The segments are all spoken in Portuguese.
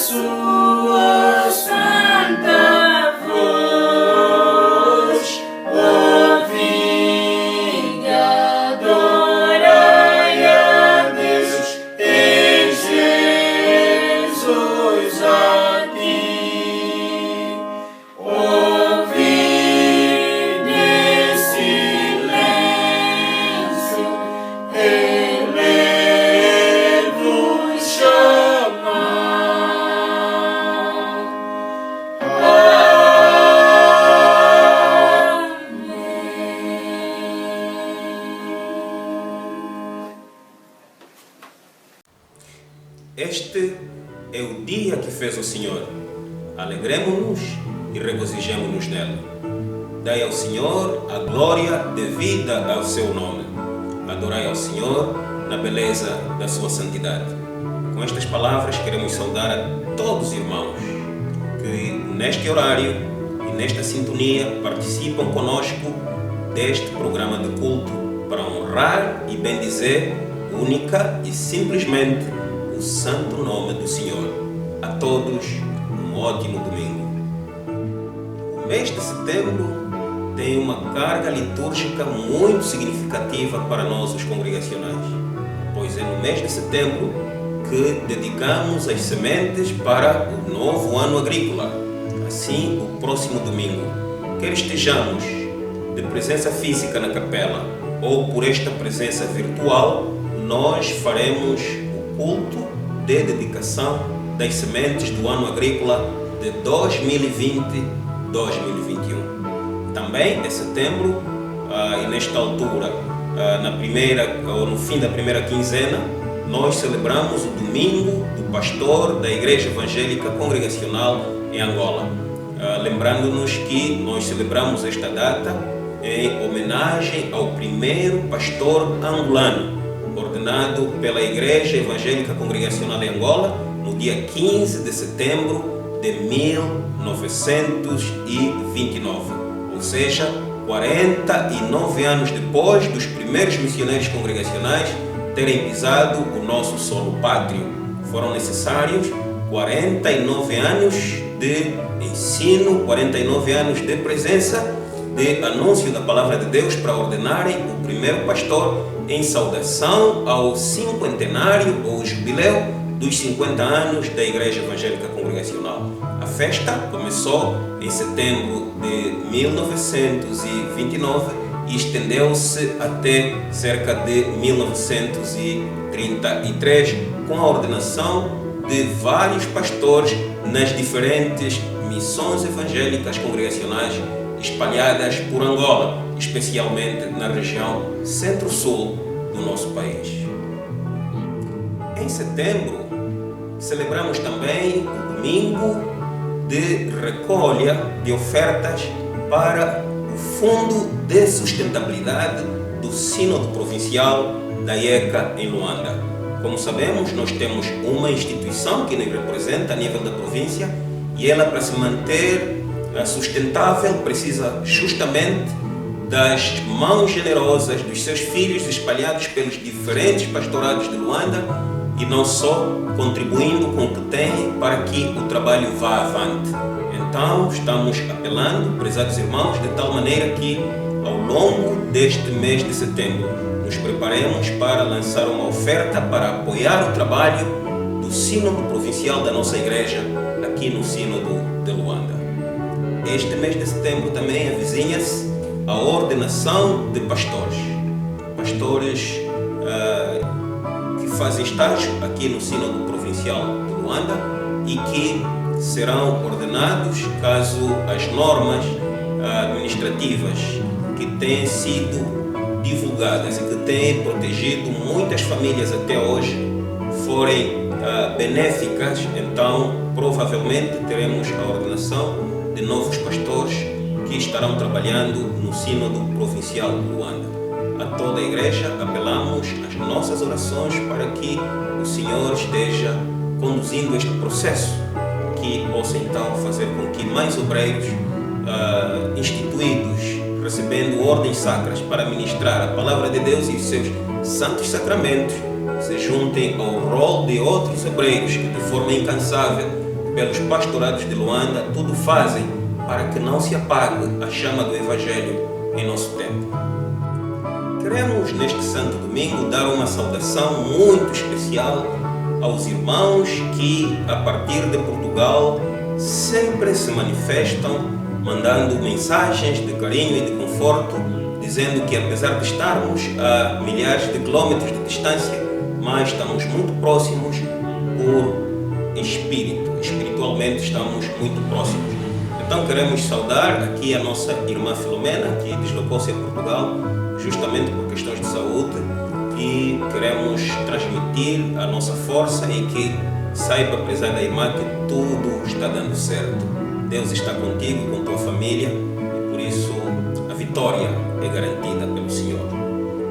sua santa voz, ouvi e adorai a Deus em Jesus a ti. Ouvi em silêncio, elevo chamar. Este é o dia que fez o Senhor. Alegremo-nos e regozijemo-nos nele. Dai ao Senhor a glória devida ao seu nome. Adorai ao Senhor na beleza da sua santidade. Com estas palavras queremos saudar a todos os irmãos que neste horário e nesta sintonia participam conosco deste programa de culto para honrar e bendizer única e simplesmente o santo nome do Senhor. A todos um ótimo domingo. O mês de setembro tem uma carga litúrgica muito significativa para nós os congregacionais, pois é no mês de setembro que dedicamos as sementes para o novo ano agrícola. Assim, o próximo domingo, quer estejamos de presença física na capela ou por esta presença virtual, nós faremos o culto de dedicação das sementes do ano agrícola de 2020-2021. Também em setembro, e nesta altura, no fim da primeira quinzena, nós celebramos o Domingo do Pastor da Igreja Evangélica Congregacional em Angola. Lembrando-nos que nós celebramos esta data em homenagem ao primeiro pastor angolano, ordenado pela Igreja Evangélica Congregacional em Angola no dia 15 de setembro de 1929, ou seja, 49 anos depois dos primeiros missionários congregacionais terem pisado o nosso solo pátrio. Foram necessários 49 anos de ensino, 49 anos de presença, de anúncio da palavra de Deus para ordenarem o primeiro pastor em saudação ao cinquentenário ou jubileu dos 50 anos da Igreja Evangélica Congregacional. A festa começou em setembro de 1929 e estendeu-se até cerca de 1933, com a ordenação de vários pastores nas diferentes missões evangélicas congregacionais espalhadas por Angola, especialmente na região centro-sul do nosso país. Em setembro, celebramos também o domingo de recolha de ofertas para o Fundo de Sustentabilidade do Sínodo Provincial da IECA em Luanda. Como sabemos, nós temos uma instituição que nos representa a nível da província e ela, para se manter sustentável, precisa justamente das mãos generosas dos seus filhos espalhados pelos diferentes pastorados de Luanda, e não só contribuindo com o que tem para que o trabalho vá avante. Então estamos apelando, prezados irmãos, de tal maneira que ao longo deste mês de setembro nos preparemos para lançar uma oferta para apoiar o trabalho do Sínodo Provincial da nossa Igreja aqui no Sínodo de Luanda. Este mês de setembro também avizinha-se a ordenação de pastores que fazem estágio aqui no Sínodo Provincial de Luanda e que serão ordenados caso as normas administrativas que têm sido divulgadas e que têm protegido muitas famílias até hoje forem benéficas. Então provavelmente teremos a ordenação de novos pastores que estarão trabalhando no Sínodo Provincial de Luanda. A toda a Igreja apelamos as nossas orações para que o Senhor esteja conduzindo este processo, que possa então fazer com que mais obreiros instituídos, recebendo ordens sacras para ministrar a palavra de Deus e os seus santos sacramentos, se juntem ao rol de outros obreiros que de forma incansável pelos pastorados de Luanda, tudo fazem para que não se apague a chama do Evangelho em nosso tempo. Queremos, neste Santo Domingo, dar uma saudação muito especial aos irmãos que, a partir de Portugal, sempre se manifestam, mandando mensagens de carinho e de conforto, dizendo que, apesar de estarmos a milhares de quilómetros de distância, mas estamos muito próximos por espírito. Espiritualmente estamos muito próximos. Então queremos saudar aqui a nossa irmã Filomena, que deslocou-se a Portugal justamente por questões de saúde, e queremos transmitir a nossa força e que saiba, prezada irmã, que tudo está dando certo. Deus está contigo e com tua família, e por isso a vitória é garantida pelo Senhor.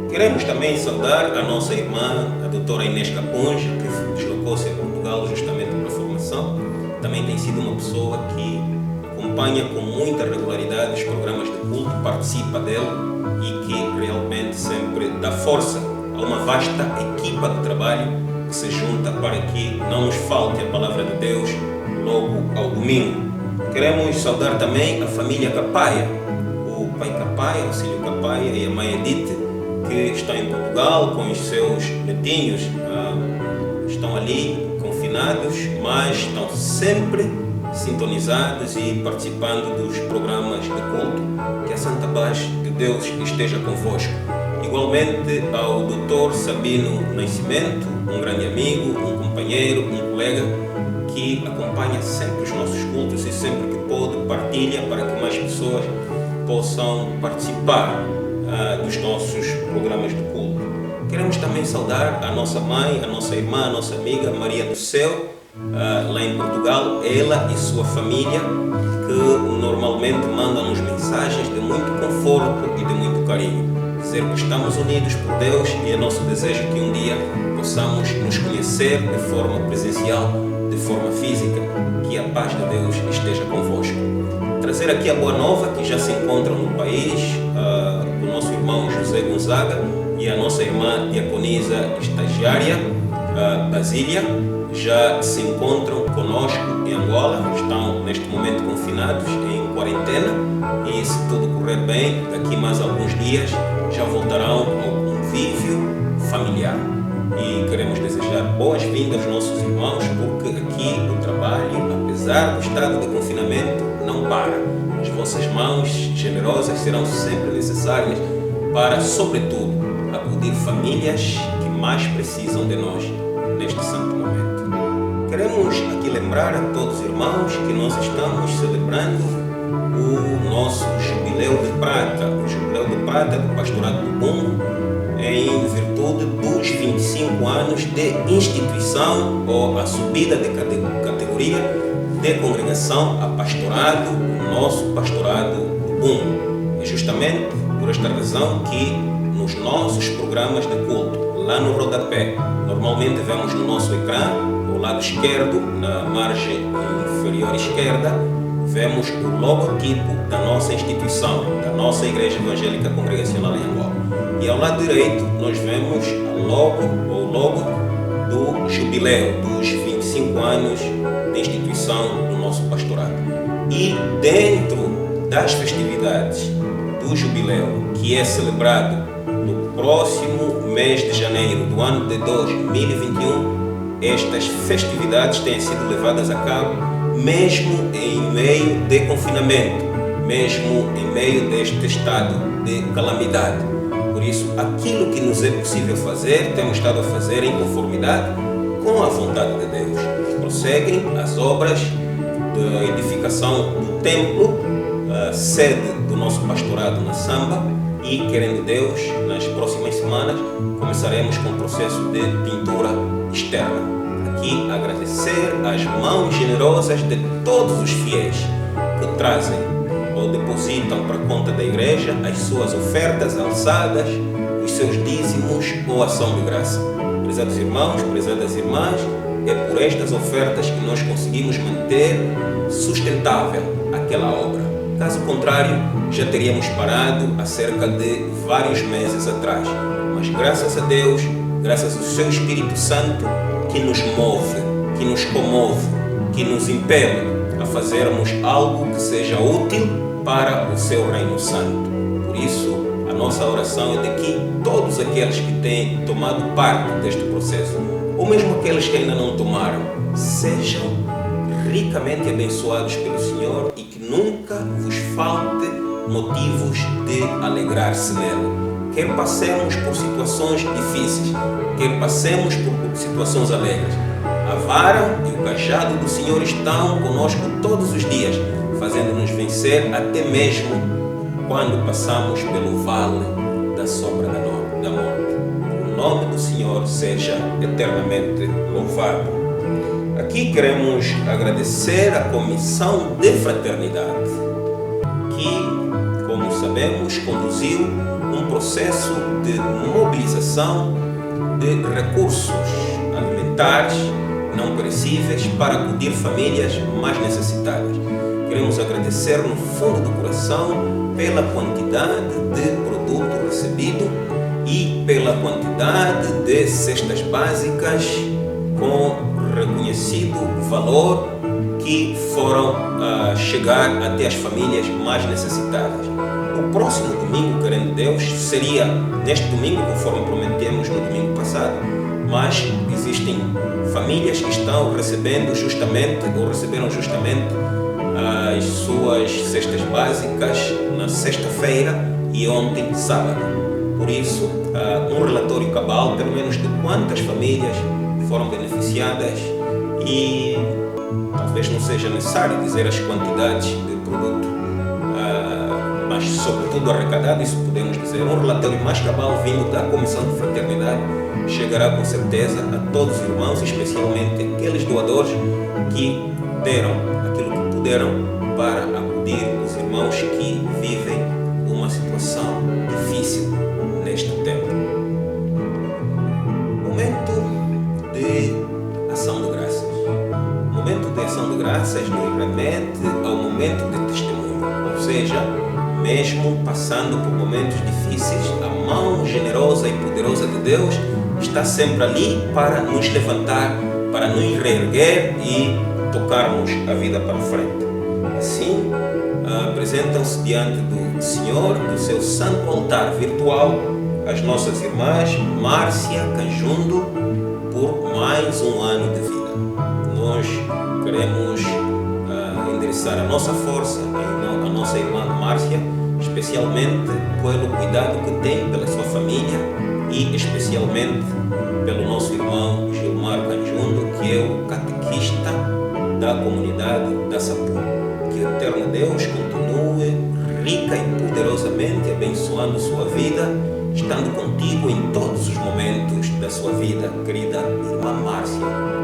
Queremos também saudar a nossa irmã, a doutora Inês Capunge, que deslocou-se a Portugal justamente para a formação. Também tem sido uma pessoa que acompanha com muita regularidade os programas de culto, participa dele e que realmente sempre dá força a uma vasta equipa de trabalho que se junta para que não nos falte a palavra de Deus logo ao domingo. Queremos saudar também a família Capaia, o pai Capaia, o Cílio Capaia e a mãe Edith, que estão em Portugal com os seus netinhos, estão ali confinados, mas estão sempre sintonizados e participando dos programas de culto. Que a Santa Paz de Deus esteja convosco. Igualmente ao Dr. Sabino Nascimento, um grande amigo, um companheiro, um colega, que acompanha sempre os nossos cultos e sempre que pode partilha para que mais pessoas possam participar dos nossos programas de culto. Queremos também saudar a nossa mãe, a nossa irmã, a nossa amiga Maria do Céu, lá em Portugal, ela e sua família, que normalmente mandam-nos mensagens de muito conforto e de muito carinho. Dizer que estamos unidos por Deus e é nosso desejo que um dia possamos nos conhecer de forma presencial, de forma física, que a paz de Deus esteja convosco. Trazer aqui a boa nova que já se encontram no país, o nosso irmão José Gonzaga e a nossa irmã diaconisa estagiária, Basília, já se encontram conosco em Angola, estão neste momento confinados em quarentena e, se tudo correr bem, daqui mais alguns dias já voltarão ao convívio familiar. E queremos desejar boas-vindas aos nossos irmãos, porque aqui o trabalho, apesar do estado de confinamento, não para. As vossas mãos generosas serão sempre necessárias para, sobretudo, acudir famílias que mais precisam de nós neste santo momento. Queremos aqui lembrar a todos os irmãos que nós estamos celebrando o nosso Jubileu de Prata, o Jubileu de Prata do Pastorado do Bumbo, em virtude dos 25 anos de instituição ou a subida de categoria de congregação a pastorado, o nosso Pastorado do Bumbo. É justamente por esta razão que nos nossos programas de culto, lá no rodapé, normalmente vemos no nosso ecrã, ao lado esquerdo, na margem inferior esquerda, vemos o logotipo da nossa instituição, da nossa Igreja Evangélica Congregacional em Angola. E ao lado direito nós vemos o logo do jubileu, dos 25 anos de instituição do nosso pastorado. E dentro das festividades do jubileu, que é celebrado no próximo mês de janeiro do ano de 2021, estas festividades têm sido levadas a cabo mesmo em meio de confinamento, mesmo em meio deste estado de calamidade. Por isso, aquilo que nos é possível fazer, temos estado a fazer em conformidade com a vontade de Deus. Prosseguem as obras de edificação do templo, sede do nosso pastorado na Samba, e, querendo Deus, nas próximas semanas começaremos com o processo de pintura externa. Aqui agradecer às mãos generosas de todos os fiéis que trazem ou depositam para a conta da igreja as suas ofertas alçadas, os seus dízimos ou ação de graça. Prezados irmãos, prezadas irmãs, é por estas ofertas que nós conseguimos manter sustentável aquela obra. Caso contrário, já teríamos parado há cerca de vários meses atrás. Mas graças a Deus, graças ao seu Espírito Santo, que nos move, que nos comove, que nos impele a fazermos algo que seja útil para o seu Reino Santo. Por isso, a nossa oração é de que todos aqueles que têm tomado parte deste processo, ou mesmo aqueles que ainda não tomaram, sejam ricamente abençoados pelo Senhor e que nunca vos falte motivos de alegrar-se nele. Quer passemos por situações difíceis, quer passemos por situações alegres, a vara e o cajado do Senhor estão conosco todos os dias, fazendo-nos vencer até mesmo quando passamos pelo vale da sombra da morte. O nome do Senhor seja eternamente louvado. Aqui queremos agradecer a Comissão de Fraternidade, que, como sabemos, conduziu um processo de mobilização de recursos alimentares não perecíveis para acudir famílias mais necessitadas. Queremos agradecer no fundo do coração pela quantidade de produto recebido e pela quantidade de cestas básicas com reconhecido valor que foram chegar até as famílias mais necessitadas. O próximo domingo, querendo Deus, seria neste domingo, conforme prometemos no domingo passado, mas existem famílias que estão recebendo justamente, ou receberam justamente, as suas cestas básicas na sexta-feira e ontem, sábado. Por isso, um relatório cabal, pelo menos de quantas famílias foram beneficiadas, e talvez não seja necessário dizer as quantidades de produto, mas sobretudo arrecadado, isso podemos dizer. Um relatório mais cabal vindo da Comissão de Fraternidade chegará com certeza a todos os irmãos, especialmente aqueles doadores que deram aquilo que puderam para acudir os irmãos que vivem uma situação difícil neste tempo. Momento de ação de graças. O momento de ação de graças nos remete ao momento de testemunho, ou seja, mesmo passando por momentos difíceis, a mão generosa e poderosa de Deus está sempre ali para nos levantar, para nos reerguer e tocarmos a vida para frente. Assim, apresentam-se diante do Senhor, do seu santo altar virtual, as nossas irmãs Márcia Canjundo, por mais um ano de vida. Nós queremos endereçar a nossa força à nossa irmã Márcia, especialmente pelo cuidado que tem pela sua família e especialmente pelo nosso irmão Gilmar Canjundo, que é o catequista da comunidade da Sapu. Que o eterno Deus continue rica e poderosamente abençoando sua vida, estando contigo em todos os momentos da sua vida, querida irmã Márcia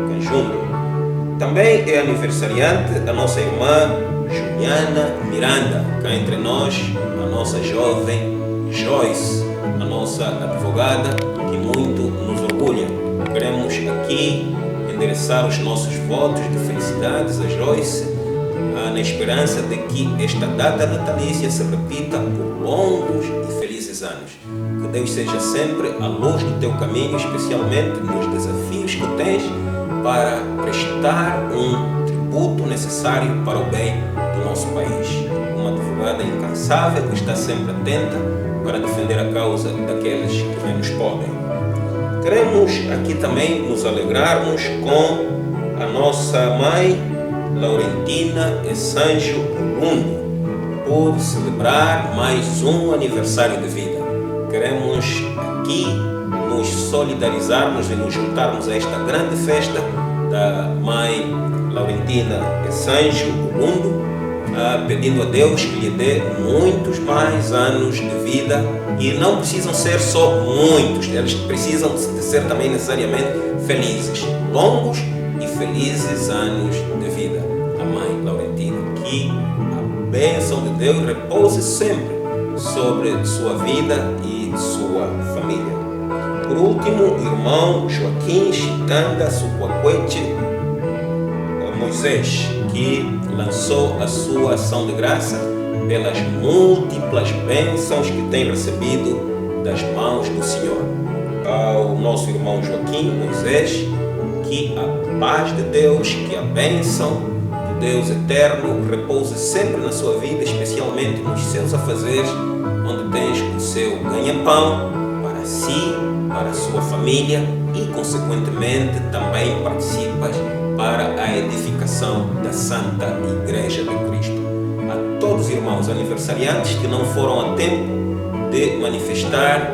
Canjundo. Também é aniversariante a nossa irmã Juliana Miranda, cá entre nós, a nossa jovem Joyce, a nossa advogada, que muito nos orgulha. Queremos aqui endereçar os nossos votos de felicidades a Joyce, na esperança de que esta data natalícia se repita por longos e felizes anos. Que Deus seja sempre a luz do teu caminho, especialmente nos desafios que tens, para prestar um tributo necessário para o bem do nosso país. Uma advogada incansável que está sempre atenta para defender a causa daqueles que menos podem. Queremos aqui também nos alegrarmos com a nossa mãe Laurentina Essanjo Lundo por celebrar mais um aniversário de vida. Queremos aqui nos solidarizarmos e nos juntarmos a esta grande festa da mãe Laurentina Essanjo Lundo, pedindo a Deus que lhe dê muitos mais anos de vida, e não precisam ser só muitos, eles precisam de ser também necessariamente felizes, longos e felizes anos de vida. A mãe Laurentina, que a bênção de Deus repouse sempre sobre sua vida e sua família. Por último, o irmão Joaquim Chitanda Suquaquete Moisés, que lançou a sua ação de graça pelas múltiplas bênçãos que tem recebido das mãos do Senhor. Ao nosso irmão Joaquim Moisés, que a paz de Deus, que a bênção de Deus eterno repouse sempre na sua vida, especialmente nos seus afazeres, onde tens o seu ganha-pão para si, para a sua família e, consequentemente, também participas para a edificação da Santa Igreja de Cristo. A todos os irmãos aniversariantes que não foram a tempo de manifestar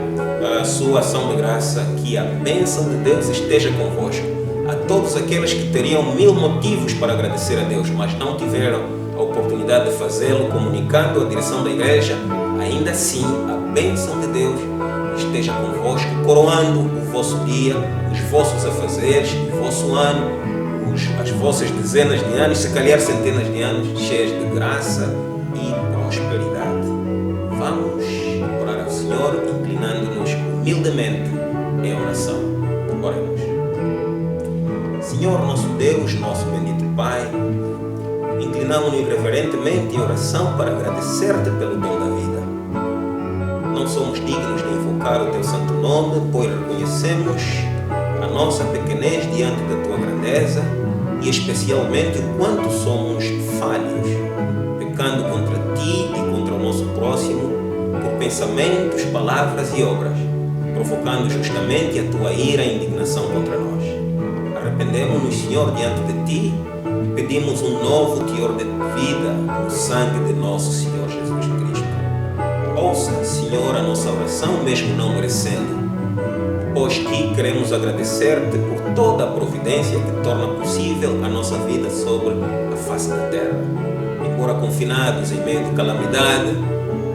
a sua ação de graça, que a bênção de Deus esteja convosco. A todos aqueles que teriam 1000 motivos para agradecer a Deus, mas não tiveram a oportunidade de fazê-lo, comunicando a direção da igreja, ainda assim a bênção de Deus esteja convosco, coroando o vosso dia, os vossos afazeres, o vosso ano, as vossas dezenas de anos, se calhar centenas de anos, cheias de graça e prosperidade. Vamos orar ao Senhor, inclinando-nos humildemente em oração. Oremos. Senhor, nosso Deus, nosso bendito Pai, inclinamos-nos reverentemente em oração para agradecer-te pelo dom da vida. Não somos dignos de invocar o teu santo nome, pois reconhecemos a nossa pequenez diante da tua grandeza e especialmente o quanto somos falhos, pecando contra ti e contra o nosso próximo por pensamentos, palavras e obras, provocando justamente a tua ira e indignação contra nós. Arrependemos-nos, Senhor, diante de ti e pedimos um novo teor de vida no sangue de nosso Senhor Jesus Cristo. Ouça, Senhor, a nossa oração, mesmo não merecendo, pois que queremos agradecer-te por toda a providência que torna possível a nossa vida sobre a face da terra. Embora confinados em meio de calamidade,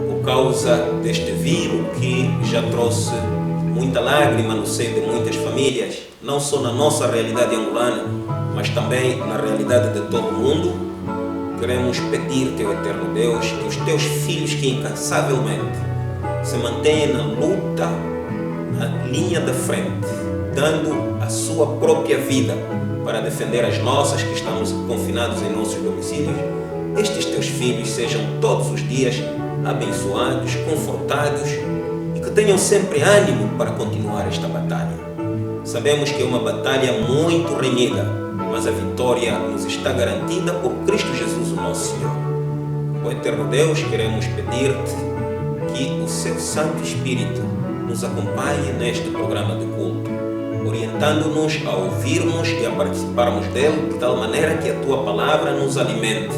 por causa deste vírus que já trouxe muita lágrima no seio de muitas famílias, não só na nossa realidade angolana, mas também na realidade de todo o mundo, queremos pedir-te, ó eterno Deus, que os teus filhos que incansavelmente se mantêm na luta, na linha da frente, dando a sua própria vida para defender as nossas que estamos confinados em nossos domicílios, estes teus filhos sejam todos os dias abençoados, confortados e que tenham sempre ânimo para continuar esta batalha. Sabemos que é uma batalha muito renhida, mas a vitória nos está garantida por Cristo Jesus, o nosso Senhor. Ó eterno Deus, queremos pedir-te que o seu Santo Espírito nos acompanhe neste programa de culto, orientando-nos a ouvirmos e a participarmos dele de tal maneira que a tua palavra nos alimente,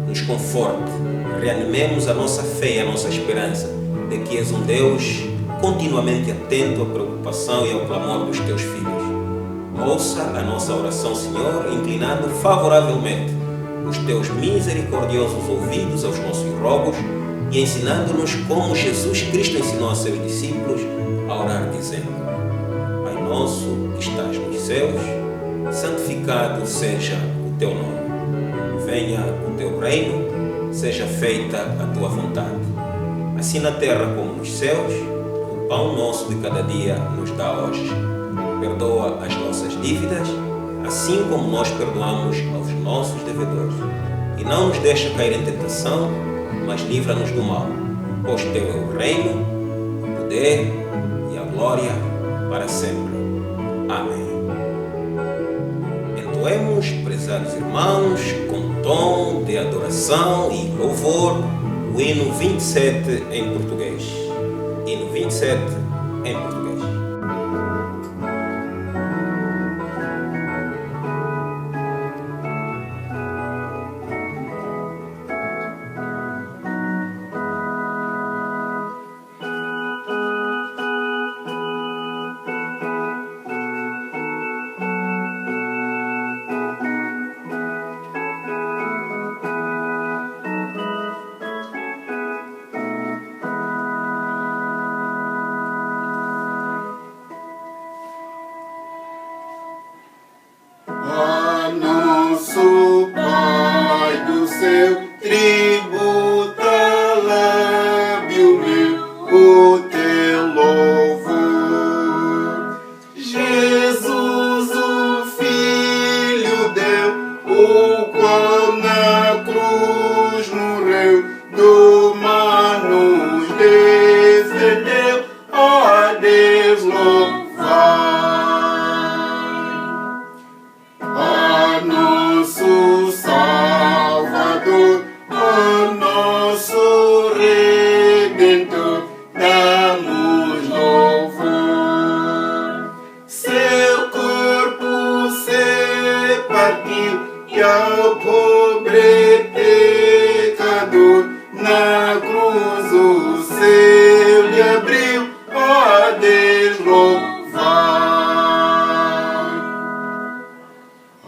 nos conforte, reanimemos a nossa fé e a nossa esperança de que és um Deus continuamente atento à preocupação e ao clamor dos teus filhos. Ouça a nossa oração, Senhor, inclinando favoravelmente os teus misericordiosos ouvidos aos nossos rogos e ensinando-nos como Jesus Cristo ensinou a seus discípulos a orar, dizendo: Pai nosso que estás nos céus, santificado seja o teu nome. Venha o teu reino, seja feita a tua vontade, assim na terra como nos céus. O pão nosso de cada dia nos dá hoje. Perdoa as nossas dívidas, assim como nós perdoamos aos nossos devedores. E não nos deixa cair em tentação, mas livra-nos do mal, pois teu é o reino, o poder e a glória para sempre. Amém. Entoemos, prezados irmãos, com tom de adoração e louvor, o hino 27 em português. Hino 27 em português. Nosso Pai do céu, tributa lábio meu o teu louvor. Jesus, o Filho deu, o qual na cruz morreu, do mal nos defendeu, a Deus louvai. partiu e ao pobre pecador na cruz o céu lhe abriu. Ó Deus, louvai.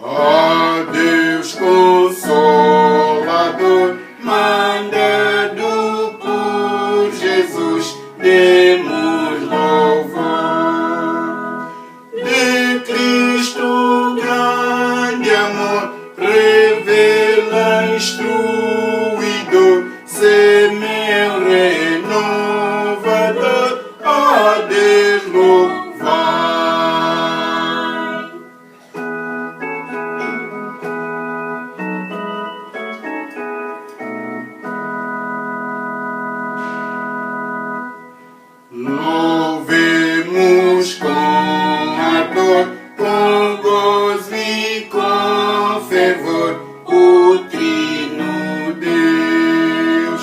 Ó Deus Consolador, mandado por Jesus, demos louvor. De Cristo grande amor, revela instruidor, semeia renovador. Ó Deus, louvai. Louvemos com ardor, com gozo e com fervor o Trino Deus,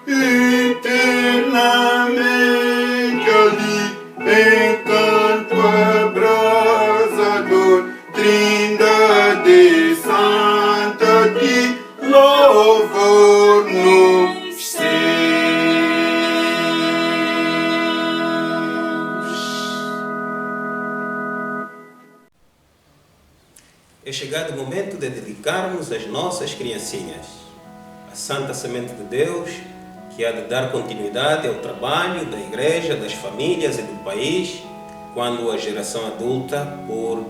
eternamente ali em canto abrasador, Trindade Santa, a ti louvor nos céus. É chegado o momento de dedicarmos as nossas criancinhas, a santa semente de Deus, que há de dar continuidade ao trabalho da igreja, das famílias e do país, quando a geração adulta, por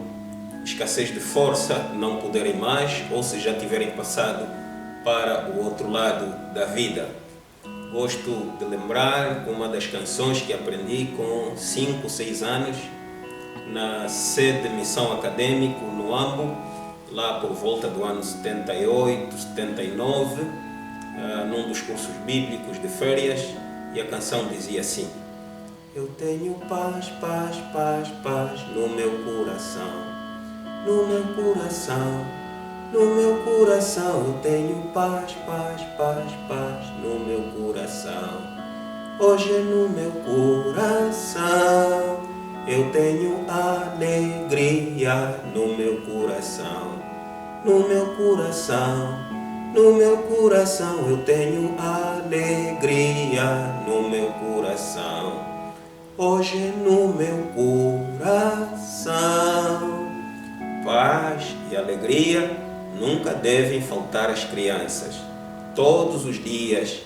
escassez de força, não puderem mais ou se já tiverem passado para o outro lado da vida. Gosto de lembrar uma das canções que aprendi com 5, 6 anos, na sede de missão acadêmico no Ambo, lá por volta do ano 78, 79, num dos cursos bíblicos de férias, e a canção dizia assim: eu tenho paz, paz, paz, paz no meu coração, no meu coração, no meu coração, eu tenho paz, paz, paz, paz no meu coração. Hoje no meu coração eu tenho alegria, no meu coração, no meu coração, no meu coração eu tenho alegria, no meu coração. Hoje no meu coração. Paz e alegria nunca devem faltar às crianças, todos os dias,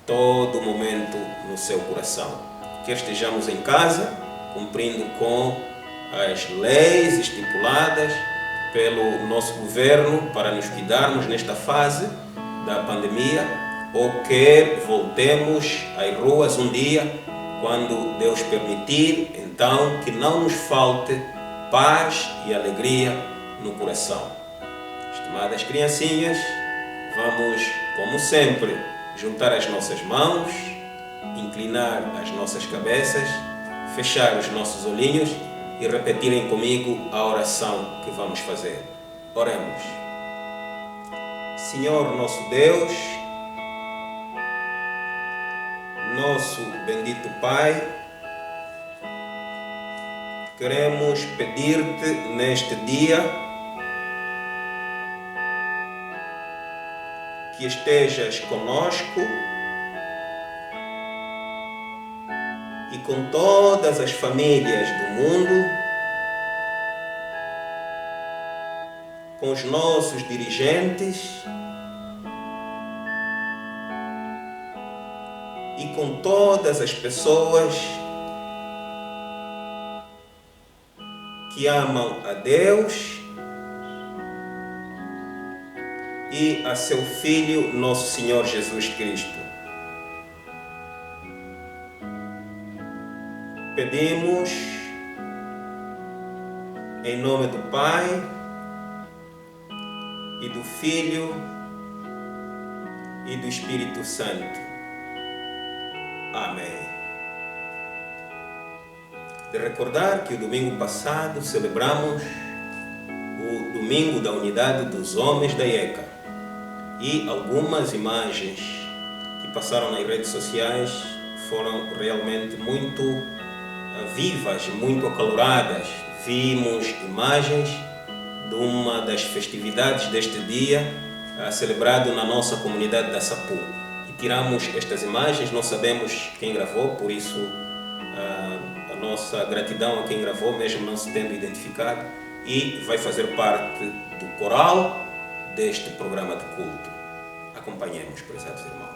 todo momento no seu coração. Quer estejamos em casa, cumprindo com as leis estipuladas pelo nosso governo para nos cuidarmos nesta fase da pandemia, ou quer voltemos às ruas um dia, quando Deus permitir, então que não nos falte paz e alegria no coração. Estimadas criancinhas, vamos, como sempre, juntar as nossas mãos, inclinar as nossas cabeças, fechar os nossos olhinhos e repetirem comigo a oração que vamos fazer. Oremos. Senhor nosso Deus, nosso bendito Pai, queremos pedir-te neste dia que estejas conosco e com todas as famílias do mundo, com os nossos dirigentes e com todas as pessoas que amam a Deus e a seu Filho, nosso Senhor Jesus Cristo. Pedimos em nome do Pai e do Filho e do Espírito Santo. Amém. De recordar que o domingo passado celebramos o Domingo da Unidade dos Homens da IECA e algumas imagens que passaram nas redes sociais foram realmente muito vivas, muito acaloradas. Vimos imagens de uma das festividades deste dia, celebrado na nossa comunidade da Sapu. E tiramos estas imagens, não sabemos quem gravou, por isso a nossa gratidão a quem gravou, mesmo não se tendo identificado, e vai fazer parte do coral deste programa de culto. Acompanhemos, prezados irmãos.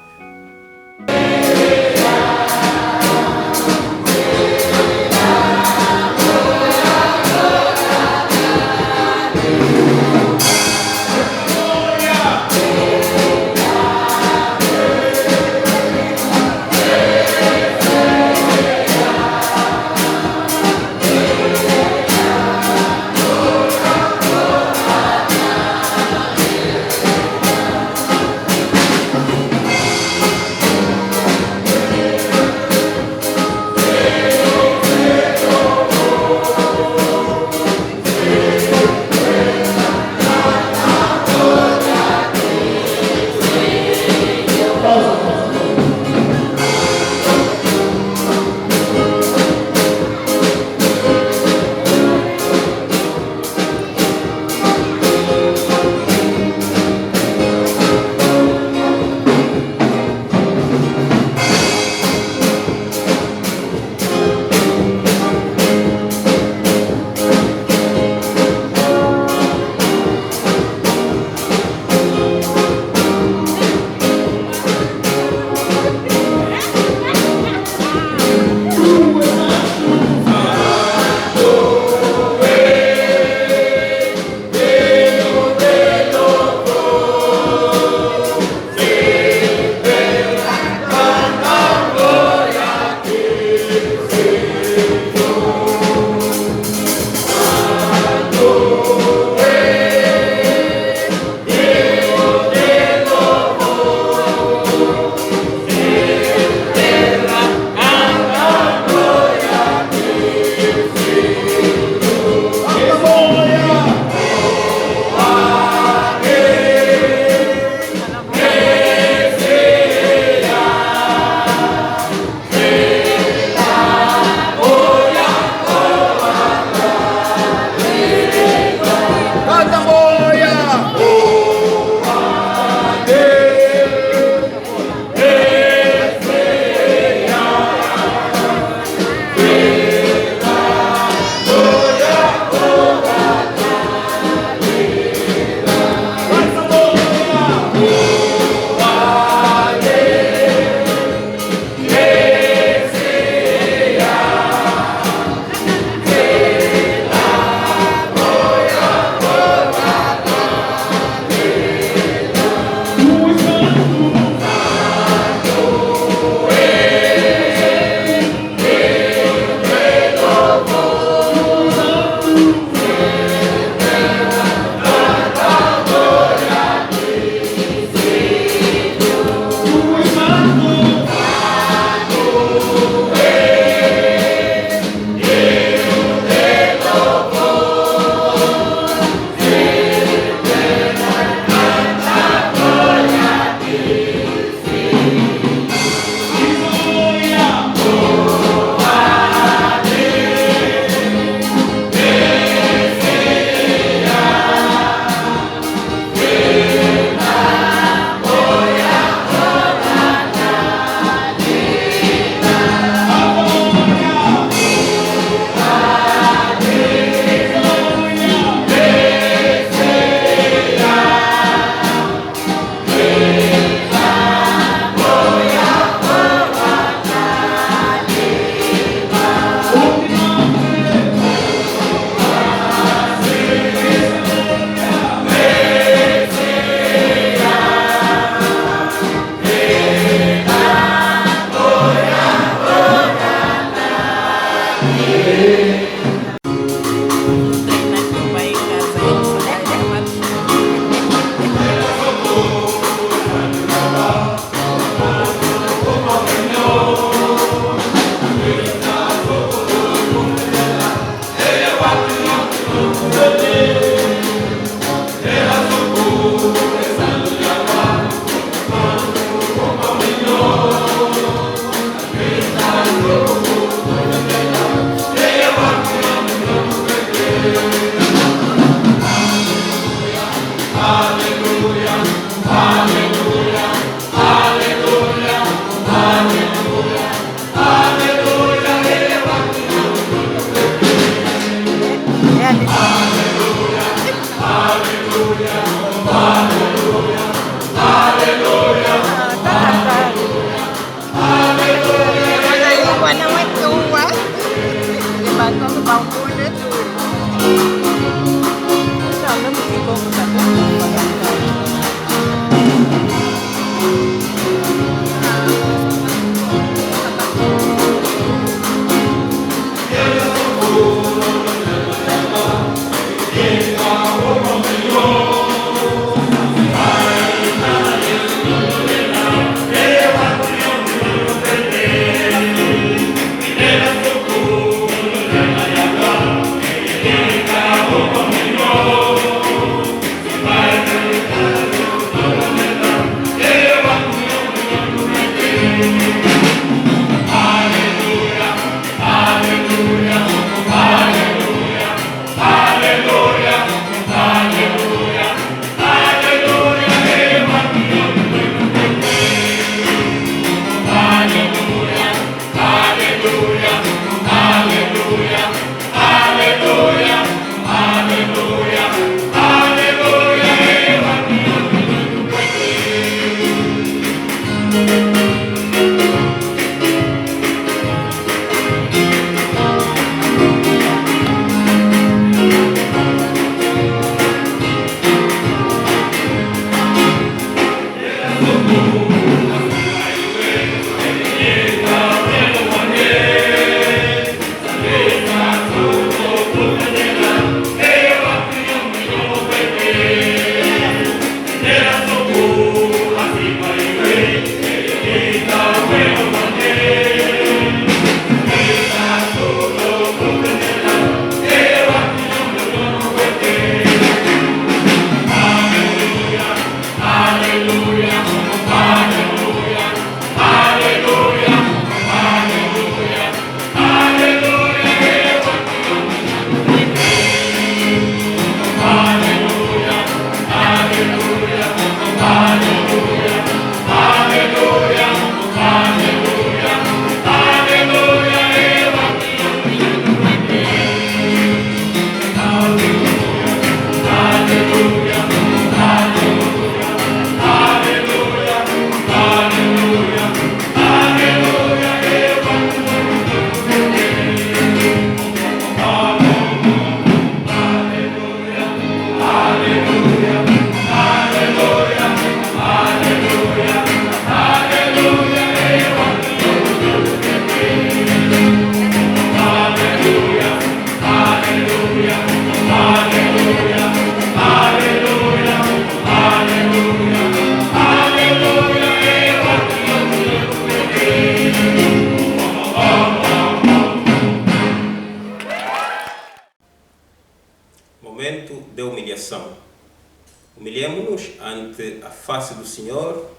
Humilhemo-nos ante a face do Senhor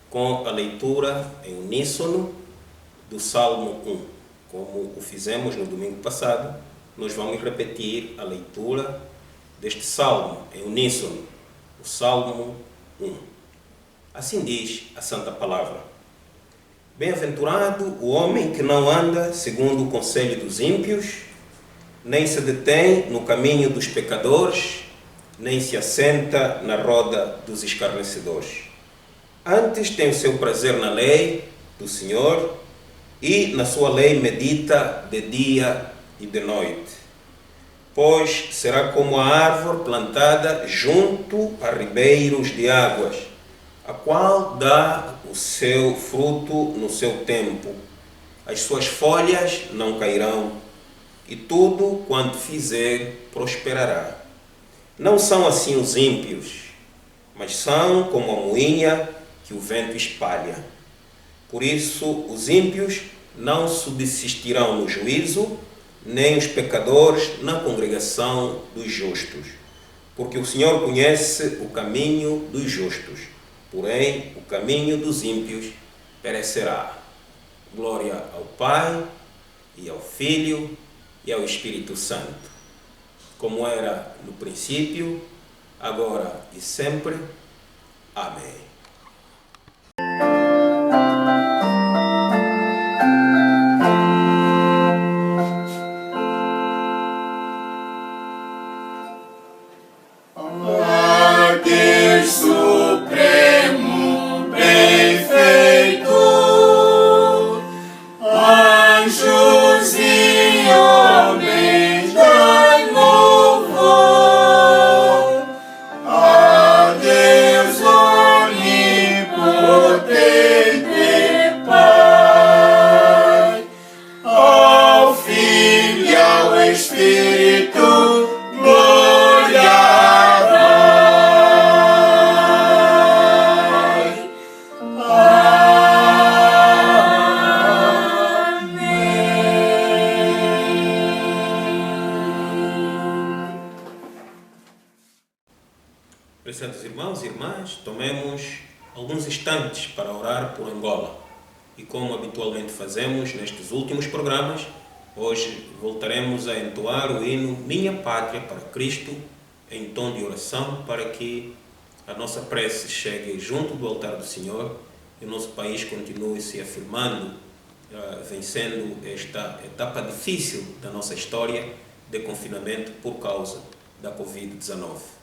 com a leitura em uníssono do Salmo 1. Como o fizemos no domingo passado, nós vamos repetir a leitura deste Salmo em uníssono, o Salmo 1. Assim diz a Santa Palavra: Bem-aventurado o homem que não anda segundo o conselho dos ímpios, nem se detém no caminho dos pecadores, nem se assenta na roda dos escarnecedores. Antes tem o seu prazer na lei do Senhor, e na sua lei medita de dia e de noite. Pois será como a árvore plantada junto a ribeiros de águas, a qual dá o seu fruto no seu tempo. As suas folhas não cairão, e tudo quanto fizer prosperará. Não são assim os ímpios, mas são como a moinha que o vento espalha. Por isso, os ímpios não subsistirão no juízo, nem os pecadores na congregação dos justos. Porque o Senhor conhece o caminho dos justos, porém o caminho dos ímpios perecerá. Glória ao Pai, e ao Filho, e ao Espírito Santo, como era no princípio, agora e sempre. Amém. Ó Deus supremo, perfeito, anjos e homens dai louvor, a Deus onipotente Pai, ao Filho e ao Espírito, glória dai. Prezados irmãos e irmãs, tomemos alguns instantes para orar por Angola. E como habitualmente fazemos nestes últimos programas, hoje voltaremos a entoar o hino Minha Pátria para Cristo, em tom de oração, para que a nossa prece chegue junto do altar do Senhor e o nosso país continue se afirmando, vencendo esta etapa difícil da nossa história de confinamento por causa da Covid-19.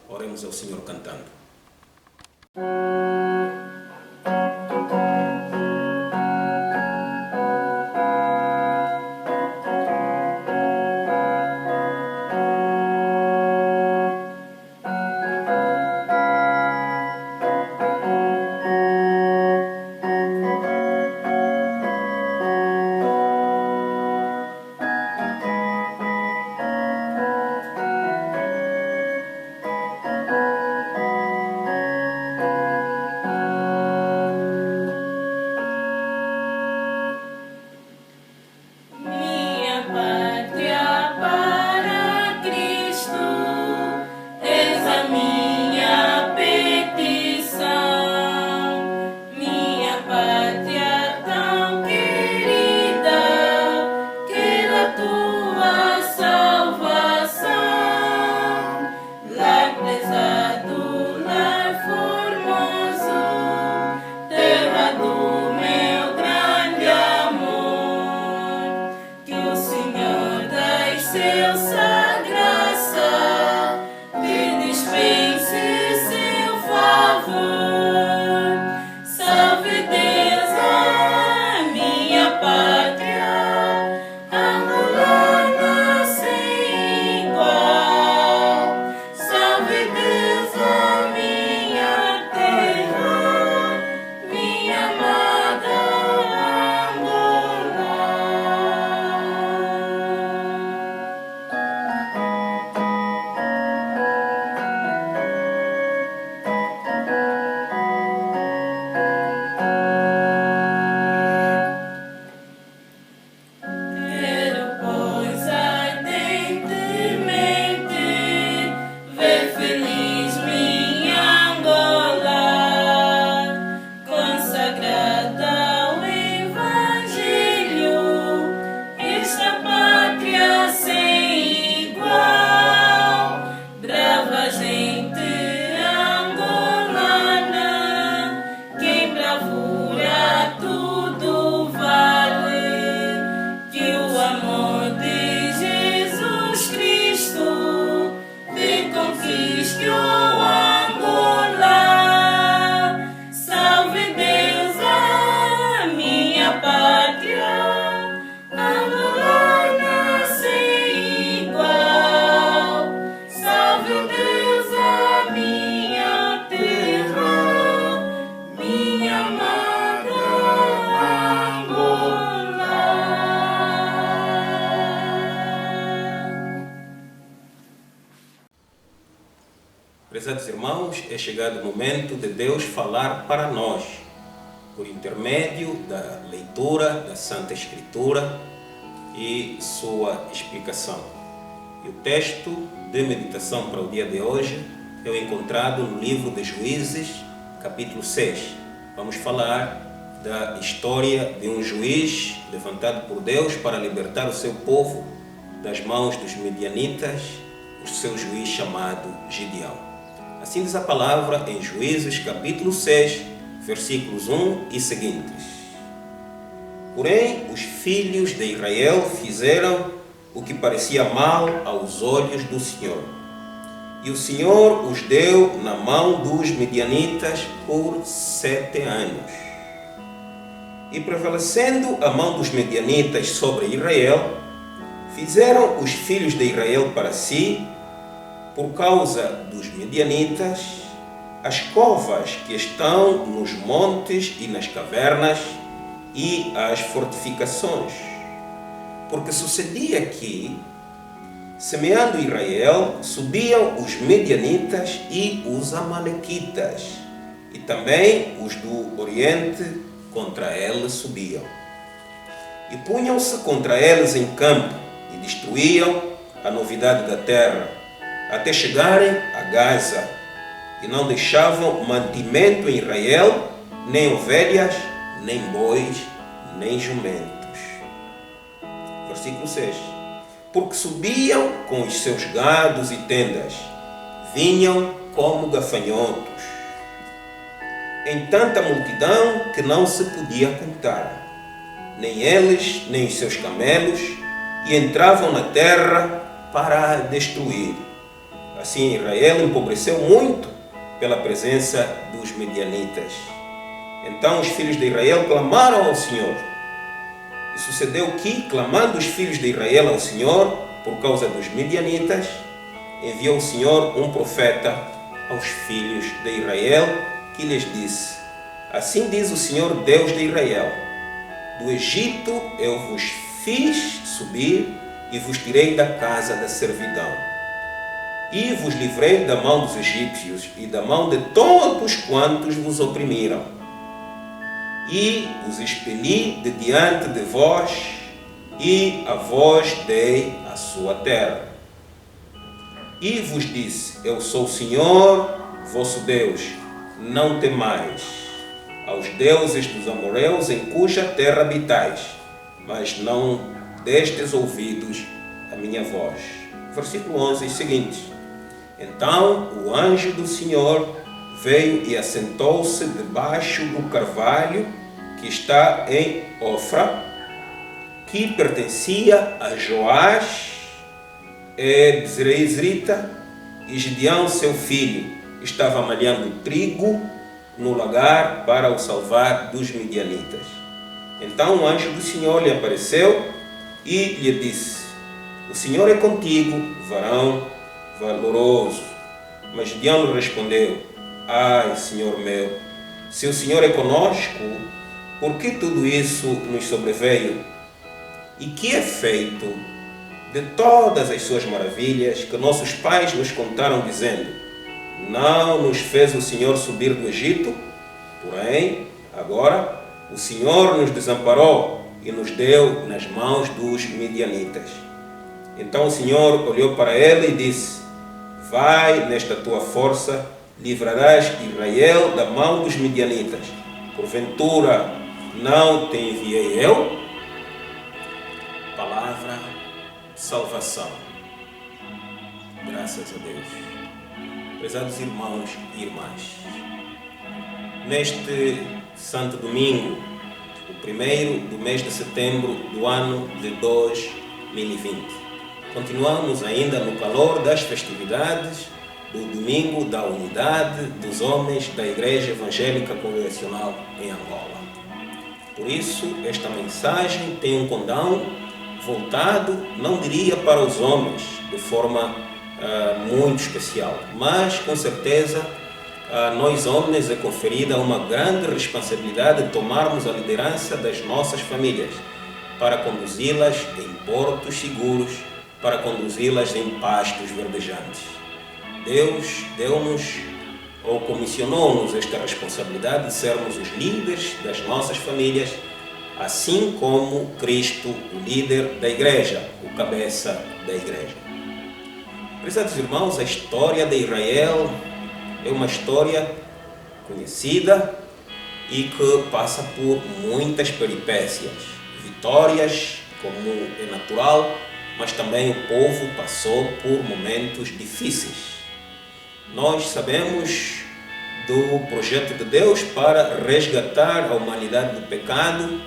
Oremos ao Senhor cantando. Minha pátria para Cristo, és a minha petição. Minha pátria tão querida, quero a tua salvação. Lar prezado, lar formoso, terra do meu grande amor. Que o Senhor da excelsa graça te dispense seu favor. Salve Deus a minha pátria, angolana sem igual. Salve Deus a minha terra, minha amada Angola. Quero, pois, ardentemente ver feliz minha Angola, consagrada ao Evangelho, esta pátria sem igual. Brava gente angolana, que em bravura tudo vale. Que o amor de Jesus Cristo te conquiste, o Angola. Salve Deus a minha pátria, angolana sem igual. Salve Deus a minha terra, minha amada Angola. Prezados irmãos, é chegado o momento de Deus falar para nós, por intermédio da leitura da Santa Escritura e sua explicação. E o texto de meditação para o dia de hoje é encontrado no livro de Juízes, capítulo 6. Vamos falar da história de um juiz levantado por Deus para libertar o seu povo das mãos dos medianitas, o seu juiz chamado Gideão. Assim diz a palavra em Juízes, capítulo 6, versículos 1 e seguintes. Porém, os filhos de Israel fizeram o que parecia mal aos olhos do Senhor. E o Senhor os deu na mão dos medianitas por 7 anos. E prevalecendo a mão dos medianitas sobre Israel, fizeram os filhos de Israel para si, por causa dos medianitas, as covas que estão nos montes e nas cavernas e as fortificações. Porque sucedia que, semeando Israel, subiam os medianitas e os amalequitas, e também os do Oriente contra eles subiam. E punham-se contra eles em campo, e destruíam a novidade da terra, até chegarem a Gaza, e não deixavam mantimento em Israel, nem ovelhas, nem bois, nem jumentos. Versículo 6. Porque subiam com os seus gados e tendas, vinham como gafanhotos, em tanta multidão que não se podia contar, nem eles, nem os seus camelos, e entravam na terra para a destruir. Assim Israel empobreceu muito pela presença dos medianitas. Então os filhos de Israel clamaram ao Senhor. E sucedeu que, clamando os filhos de Israel ao Senhor, por causa dos medianitas, enviou o Senhor um profeta aos filhos de Israel, que lhes disse: Assim diz o Senhor Deus de Israel: Do Egito eu vos fiz subir e vos tirei da casa da servidão. E vos livrei da mão dos egípcios e da mão de todos quantos vos oprimiram. E os expeli de diante de vós, e a vós dei a sua terra. E vos disse: Eu sou o Senhor, vosso Deus, não temais aos deuses dos amorreus em cuja terra habitais, mas não destes ouvidos a minha voz. Versículo 11 e seguinte. Então o anjo do Senhor veio e assentou-se debaixo do carvalho que está em Ofra, que pertencia a Joás, Bezreizrita, e Gideão, seu filho, estava malhando trigo no lagar para o salvar dos midianitas. Então o anjo do Senhor lhe apareceu e lhe disse: O Senhor é contigo, varão valoroso. Mas Gideão lhe respondeu: Ai, Senhor meu, se o Senhor é conosco, por que tudo isso nos sobreveio? E que é feito de todas as suas maravilhas que nossos pais nos contaram, dizendo: Não nos fez o Senhor subir do Egito? Porém, agora o Senhor nos desamparou e nos deu nas mãos dos midianitas. Então o Senhor olhou para ele e disse: Vai nesta tua força, livrarás Israel da mão dos midianitas. Porventura não te enviei eu? Palavra de salvação. Graças a Deus. Prezados irmãos e irmãs, neste santo domingo, o primeiro do mês de setembro do ano de 2020, continuamos ainda no calor das festividades do Domingo da Unidade dos Homens da Igreja Evangélica Congregacional em Angola. Por isso, esta mensagem tem um condão voltado, não diria para os homens de forma muito especial, mas com certeza a nós homens é conferida uma grande responsabilidade de tomarmos a liderança das nossas famílias para conduzi-las em portos seguros, para conduzi-las em pastos verdejantes. Deus deu-nos ou comissionou-nos esta responsabilidade de sermos os líderes das nossas famílias, assim como Cristo, o líder da igreja, o cabeça da igreja. Prezados irmãos, a história de Israel é uma história conhecida e que passa por muitas peripécias, vitórias, como é natural, mas também o povo passou por momentos difíceis. Nós sabemos do projeto de Deus para resgatar a humanidade do pecado,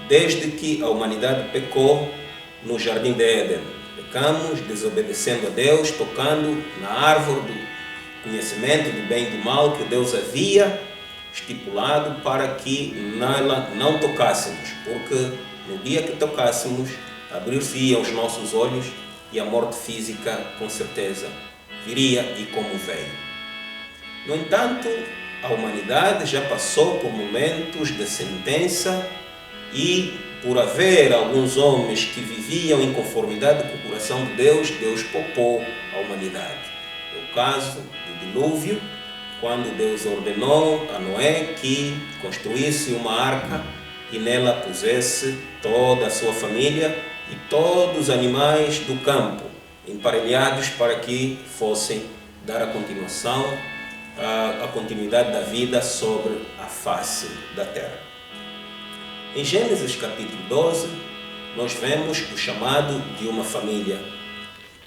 desde que a humanidade pecou no Jardim de Éden. pecamos desobedecendo a Deus, tocando na árvore do conhecimento do bem e do mal que Deus havia estipulado para que nela não tocássemos, porque no dia que tocássemos, abrir-se-iam os nossos olhos e a morte física, com certeza, viria e como veio. No entanto, a humanidade já passou por momentos de sentença e, por haver alguns homens que viviam em conformidade com o coração de Deus, Deus poupou a humanidade. É o caso do dilúvio, quando Deus ordenou a Noé que construísse uma arca e nela pusesse toda a sua família e todos os animais do campo, emparelhados para que fossem dar a continuação, a continuidade da vida sobre a face da terra. Em Gênesis capítulo 12, nós vemos o chamado de uma família,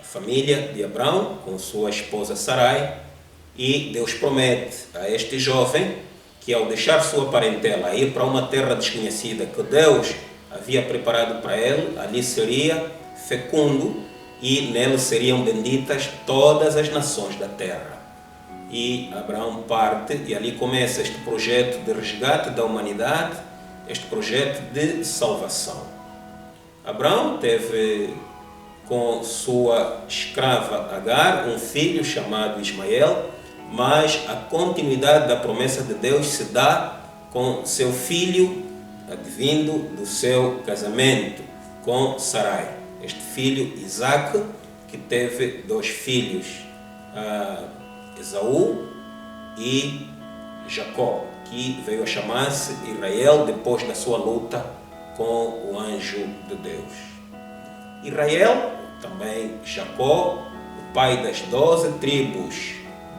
a família de Abrão com sua esposa Sarai, e Deus promete a este jovem que ao deixar sua parentela ir para uma terra desconhecida que Deus havia preparado para ele, ali seria fecundo e nele seriam benditas todas as nações da terra. E Abraão parte e ali começa este projeto de resgate da humanidade, este projeto de salvação. Abraão teve com sua escrava Agar um filho chamado Ismael, mas a continuidade da promessa de Deus se dá com seu filho advindo do seu casamento com Sarai. Este filho Isaac, que teve dois filhos, Esaú e Jacó, que veio a chamar-se Israel depois da sua luta com o anjo de Deus. Israel, também Jacó, o pai das 12 tribos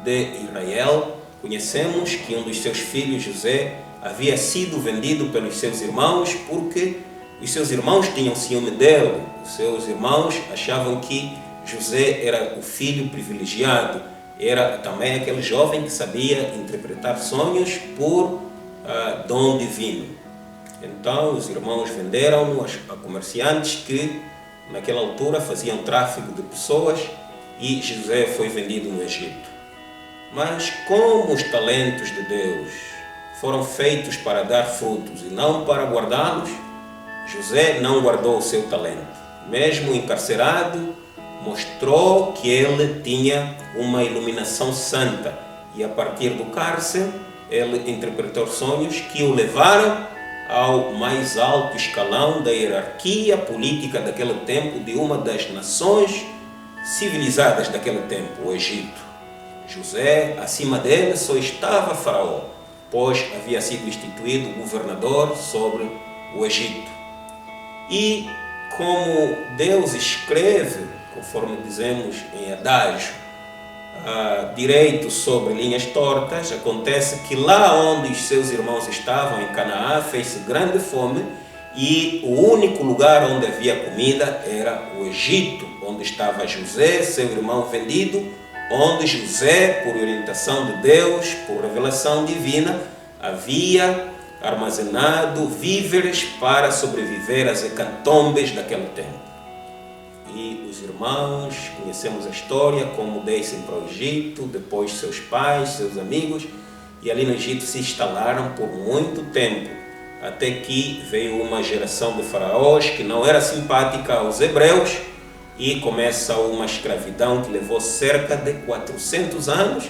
de Israel, conhecemos que um dos seus filhos, José, havia sido vendido pelos seus irmãos porque os seus irmãos tinham ciúme dele. Os seus irmãos achavam que José era o filho privilegiado, era também aquele jovem que sabia interpretar sonhos por dom divino. Então os irmãos venderam-no a comerciantes que naquela altura faziam tráfico de pessoas e José foi vendido no Egito. Mas como os talentos de Deus foram feitos para dar frutos e não para guardá-los, José não guardou o seu talento. Mesmo encarcerado, mostrou que ele tinha uma iluminação santa e a partir do cárcere ele interpretou sonhos que o levaram ao mais alto escalão da hierarquia política daquele tempo, de uma das nações civilizadas daquele tempo, o Egito. José, acima dele, só estava Faraó, pois havia sido instituído governador sobre o Egito. E como Deus escreve, conforme dizemos em adágio, direito sobre linhas tortas, acontece que lá onde os seus irmãos estavam, em Canaã, fez-se grande fome e o único lugar onde havia comida era o Egito, onde estava José, seu irmão vendido, onde José, por orientação de Deus, por revelação divina, havia armazenado víveres para sobreviver às hecatombes daquele tempo. E os irmãos, conhecemos a história, como descem para o Egito, depois seus pais, seus amigos, e ali no Egito se instalaram por muito tempo, até que veio uma geração de faraós que não era simpática aos hebreus, e começa uma escravidão que levou cerca de 400 anos,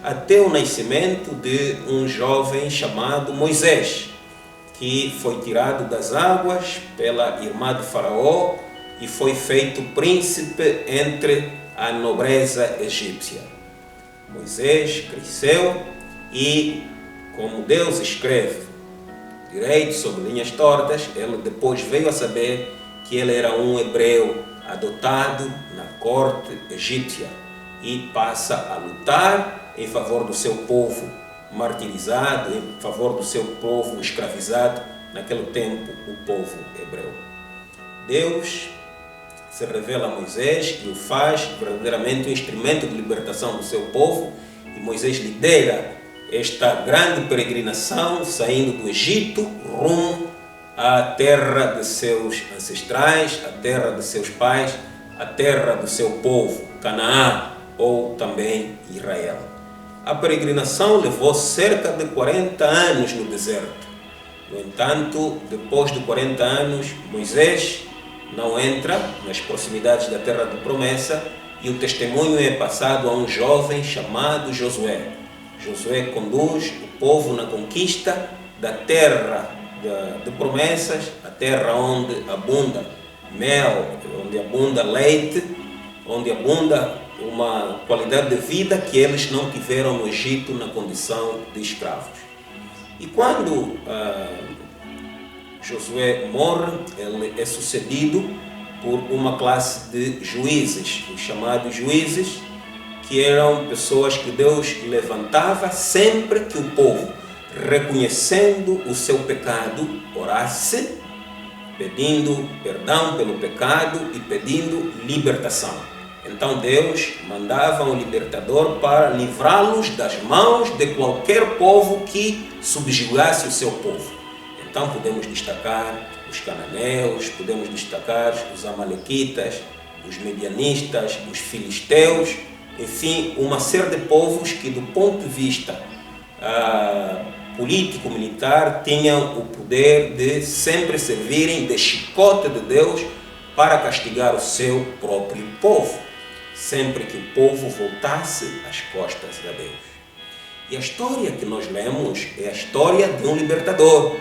até o nascimento de um jovem chamado Moisés, que foi tirado das águas pela irmã de Faraó e foi feito príncipe entre a nobreza egípcia. Moisés cresceu e, como Deus escreve direito sobre linhas tortas, ele depois veio a saber que ele era um hebreu adotado na corte egípcia e passa a lutar em favor do seu povo martirizado, em favor do seu povo escravizado, naquele tempo o povo hebreu. Deus se revela a Moisés e o faz verdadeiramente um instrumento de libertação do seu povo, e Moisés lidera esta grande peregrinação saindo do Egito rumo à terra de seus ancestrais, à terra de seus pais, a terra do seu povo, Canaã, ou também Israel. A peregrinação levou cerca de 40 anos no deserto. No entanto, depois de 40 anos, Moisés não entra nas proximidades da terra de promessa e o testemunho é passado a um jovem chamado Josué. Josué conduz o povo na conquista da terra de promessas, a terra onde abunda mel, onde abunda leite, onde abunda uma qualidade de vida que eles não tiveram no Egito na condição de escravos. E quando Josué morre, ele é sucedido por uma classe de juízes, os chamados juízes, que eram pessoas que Deus levantava sempre que o povo, reconhecendo o seu pecado, orasse, pedindo perdão pelo pecado e pedindo libertação. Então Deus mandava um libertador para livrá-los das mãos de qualquer povo que subjugasse o seu povo. Então podemos destacar os cananeus, podemos destacar os amalequitas, os medianistas, os filisteus, enfim, uma série de povos que do ponto de vista político-militar tinham o poder de sempre servirem de chicote de Deus para castigar o seu próprio povo, sempre que o povo voltasse as costas a Deus. E a história que nós lemos é a história de um libertador,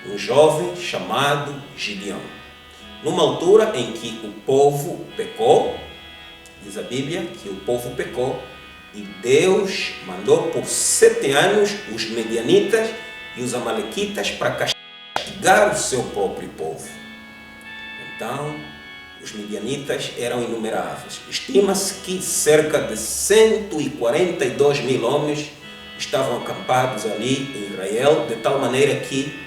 um jovem chamado Gideão. Numa altura em que o povo pecou, diz a Bíblia que o povo pecou, e Deus mandou por 7 anos os medianitas e os amalequitas para castigar o seu próprio povo. Então, os medianitas eram inumeráveis. Estima-se que cerca de 142 mil homens estavam acampados ali em Israel, de tal maneira que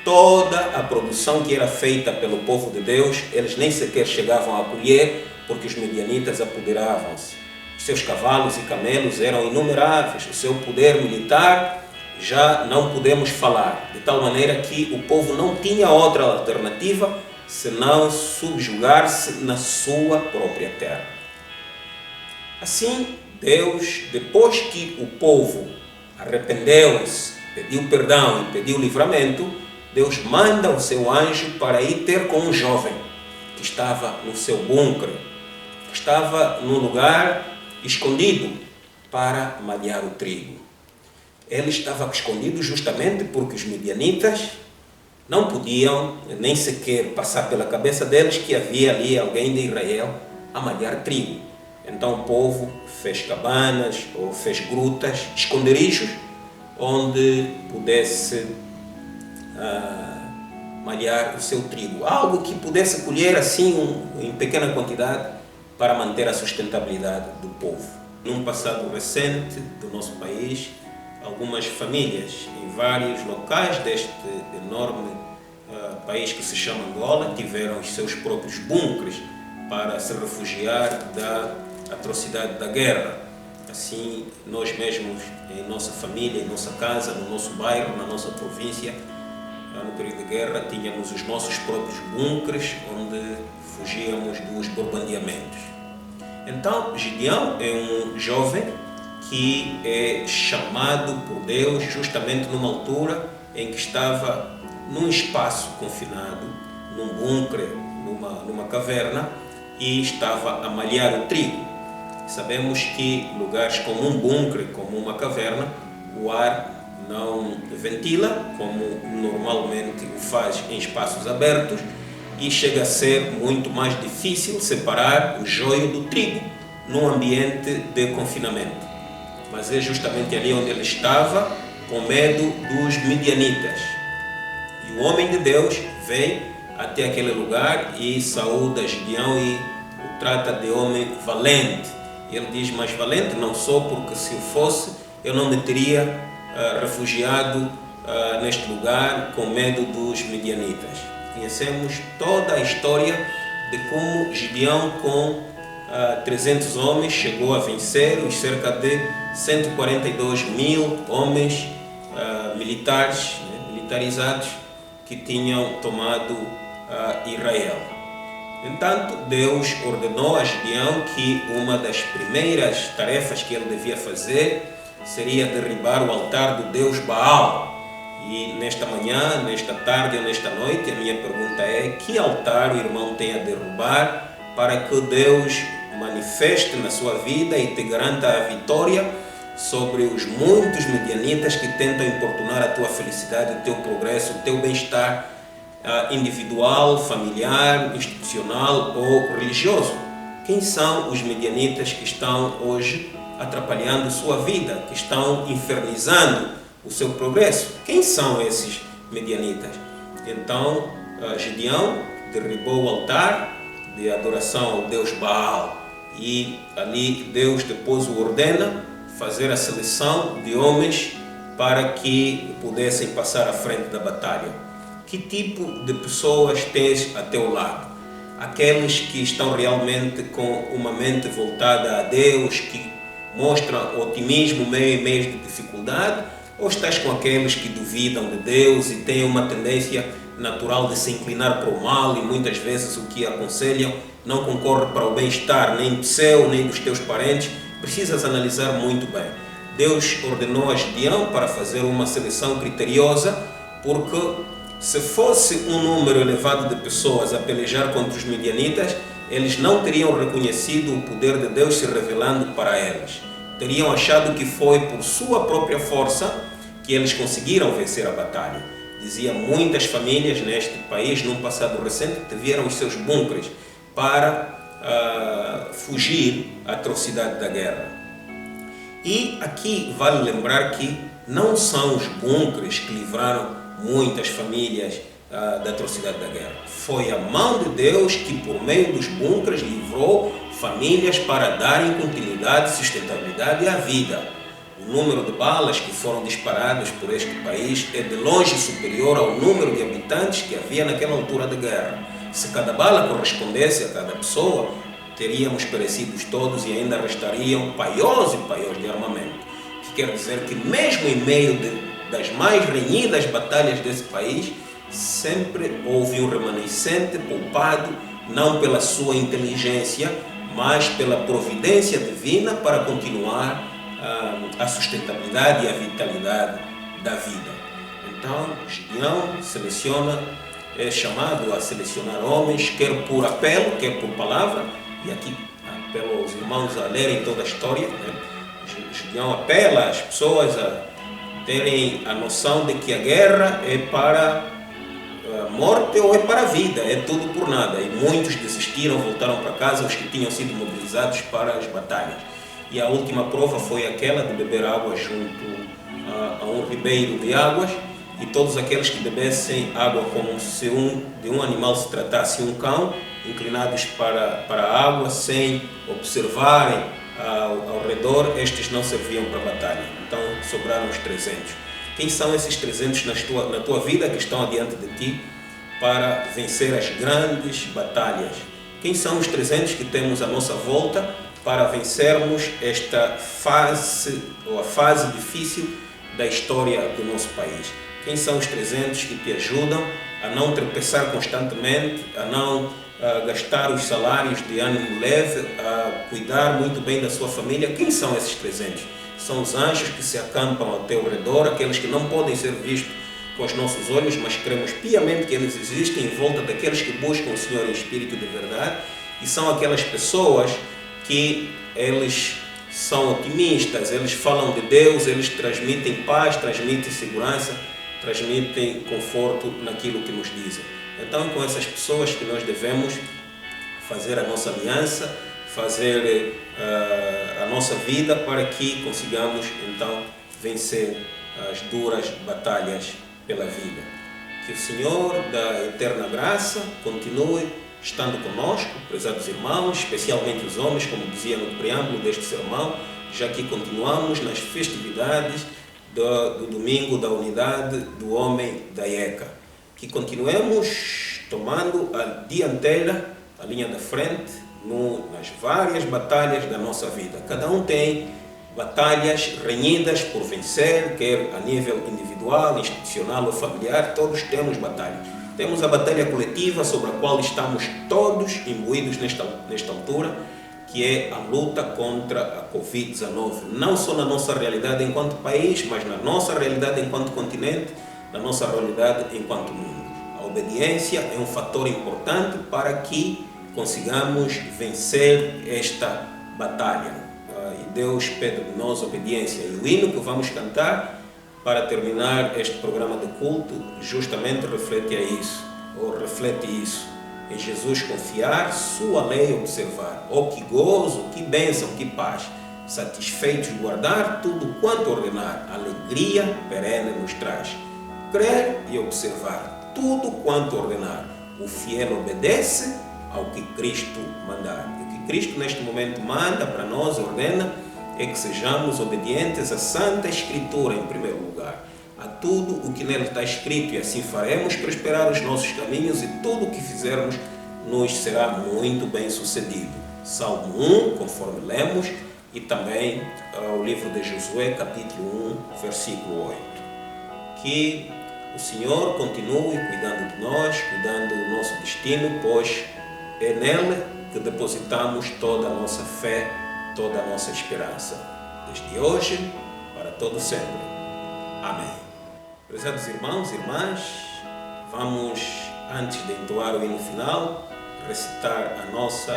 toda a produção que era feita pelo povo de Deus, eles nem sequer chegavam a colher, porque os medianitas apoderavam-se. Os seus cavalos e camelos eram inumeráveis, o seu poder militar já não podemos falar, de tal maneira que o povo não tinha outra alternativa senão subjugar-se na sua própria terra. Assim, Deus, depois que o povo arrependeu-se, pediu perdão e pediu livramento, Deus manda o seu anjo para ir ter com um jovem que estava no seu bunker, que estava num lugar escondido para malhar o trigo. Ele estava escondido justamente porque os medianitas não podiam nem sequer passar pela cabeça deles que havia ali alguém de Israel a malhar trigo. Então o povo fez cabanas ou fez grutas, esconderijos, onde pudesse malhar o seu trigo. Algo que pudesse colher assim em pequena quantidade para manter a sustentabilidade do povo. Num passado recente do nosso país, algumas famílias em vários locais deste enorme país que se chama Angola tiveram os seus próprios bunkers para se refugiar da atrocidade da guerra. Assim, nós mesmos, em nossa família, em nossa casa, no nosso bairro, na nossa província, no período de guerra, tínhamos os nossos próprios bunkers onde fugíamos dos bombardeamentos. Então, Gideão é um jovem que é chamado por Deus justamente numa altura em que estava num espaço confinado, num bunker, numa caverna, e estava a malhar o trigo. Sabemos que lugares como um bunker, como uma caverna, o ar não ventila, como normalmente o faz em espaços abertos, e chega a ser muito mais difícil separar o joio do trigo num ambiente de confinamento. Mas é justamente ali onde ele estava, com medo dos midianitas. E o homem de Deus vem até aquele lugar e saúda Gideão e o trata de homem valente. E ele diz, mas valente não sou, porque se eu fosse, eu não me teria refugiado neste lugar com medo dos midianitas. Conhecemos toda a história de como Gideão, com 300 homens, chegou a vencer os cerca de 142 mil homens militares, militarizados, que tinham tomado Israel. Entanto, Deus ordenou a Gideão que uma das primeiras tarefas que ele devia fazer seria derribar o altar do Deus Baal. E nesta manhã, nesta tarde ou nesta noite, a minha pergunta é: que altar o irmão tem a derrubar para que Deus manifeste na sua vida e te garanta a vitória sobre os muitos midianitas que tentam importunar a tua felicidade, o teu progresso, o teu bem-estar individual, familiar, institucional ou religioso? Quem são os midianitas que estão hoje atrapalhando sua vida, que estão infernizando o seu progresso? Quem são esses midianitas? Então, Gideão derribou o altar de adoração ao Deus Baal e ali Deus depois o ordena fazer a seleção de homens para que pudessem passar à frente da batalha. Que tipo de pessoas tens a teu lado? Aqueles que estão realmente com uma mente voltada a Deus, que mostram otimismo meio em meio de dificuldade? Ou estás com aqueles que duvidam de Deus e têm uma tendência natural de se inclinar para o mal e muitas vezes o que aconselham não concorre para o bem-estar nem seu, nem dos teus parentes? Precisas analisar muito bem. Deus ordenou a Gideão para fazer uma seleção criteriosa, porque se fosse um número elevado de pessoas a pelejar contra os midianitas, eles não teriam reconhecido o poder de Deus se revelando para eles. Teriam achado que foi por sua própria força que eles conseguiram vencer a batalha. Dizia, muitas famílias neste país, num passado recente, tiveram os seus bunkers para fugir à atrocidade da guerra. E aqui vale lembrar que não são os bunkers que livraram muitas famílias da atrocidade da guerra. Foi a mão de Deus que, por meio dos bunkers, livrou famílias para darem continuidade e sustentabilidade à vida. O número de balas que foram disparadas por este país é de longe superior ao número de habitantes que havia naquela altura da guerra. Se cada bala correspondesse a cada pessoa, teríamos perecido todos e ainda restariam paiós e paiós de armamento. O que quer dizer que mesmo em meio das mais renhidas batalhas desse país, sempre houve um remanescente poupado, não pela sua inteligência, mas pela providência divina para continuar a sustentabilidade e a vitalidade da vida. Então, Gideão é chamado a selecionar homens, quer por apelo, quer por palavra, e aqui apelo aos irmãos a lerem toda a história, né? Gideão apela às pessoas a terem a noção de que a guerra é para a morte ou é para a vida, é tudo por nada. E muitos desistiram, voltaram para casa, os que tinham sido mobilizados para as batalhas. E a última prova foi aquela de beber água junto a um ribeiro de águas, e todos aqueles que bebessem água como se de um animal se tratasse, um cão, inclinados para a água, sem observarem ao redor, estes não serviam para a batalha. Então sobraram os 300. Quem são esses 300 na tua vida que estão adiante de ti para vencer as grandes batalhas? Quem são os 300 que temos à nossa volta para vencermos esta fase, ou a fase difícil da história do nosso país? Quem são os 300 que te ajudam a não tropeçar constantemente, a não gastar os salários de ânimo leve, a cuidar muito bem da sua família? Quem são esses 300? São os anjos que se acampam ao teu redor, aqueles que não podem ser vistos com os nossos olhos, mas cremos piamente que eles existem em volta daqueles que buscam o Senhor em espírito de verdade, e são aquelas pessoas que eles são otimistas, eles falam de Deus, eles transmitem paz, transmitem segurança, transmitem conforto naquilo que nos dizem. Então, com essas pessoas que nós devemos fazer a nossa aliança, fazer a nossa vida para que consigamos, então, vencer as duras batalhas pela vida. Que o Senhor da eterna graça continue estando conosco, prezados irmãos, especialmente os homens, como dizia no preâmbulo deste sermão, já que continuamos nas festividades do domingo da unidade do homem da IECA. Que continuemos tomando a dianteira, a linha da frente, nas várias batalhas da nossa vida. Cada um tem batalhas renhidas por vencer, quer a nível individual, institucional ou familiar, todos temos batalhas. Temos a batalha coletiva sobre a qual estamos todos imbuídos nesta altura, que é a luta contra a Covid-19, não só na nossa realidade enquanto país, mas na nossa realidade enquanto continente, na nossa realidade enquanto mundo. A obediência é um fator importante para que consigamos vencer esta batalha. E Deus pede de nós obediência. E o hino que vamos cantar para terminar este programa de culto justamente reflete isso. Em Jesus confiar, sua lei observar. Oh, que gozo, que bênção, que paz. Satisfeitos guardar tudo quanto ordenar. Alegria perene nos traz. Crer e observar tudo quanto ordenar. O fiel obedece ao que Cristo mandar. O que Cristo neste momento manda para nós, ordena, é que sejamos obedientes à Santa Escritura em primeiro lugar. A tudo o que nele está escrito, e assim faremos prosperar os nossos caminhos, e tudo o que fizermos nos será muito bem sucedido. Salmo 1, conforme lemos, e também o livro de Josué, capítulo 1, versículo 8. Que o Senhor continue cuidando de nós, cuidando do nosso destino, pois é nele que depositamos toda a nossa fé, toda a nossa esperança, desde hoje para todo sempre. Amém. Prezados irmãos e irmãs, vamos, antes de entoar o hino final, recitar o nosso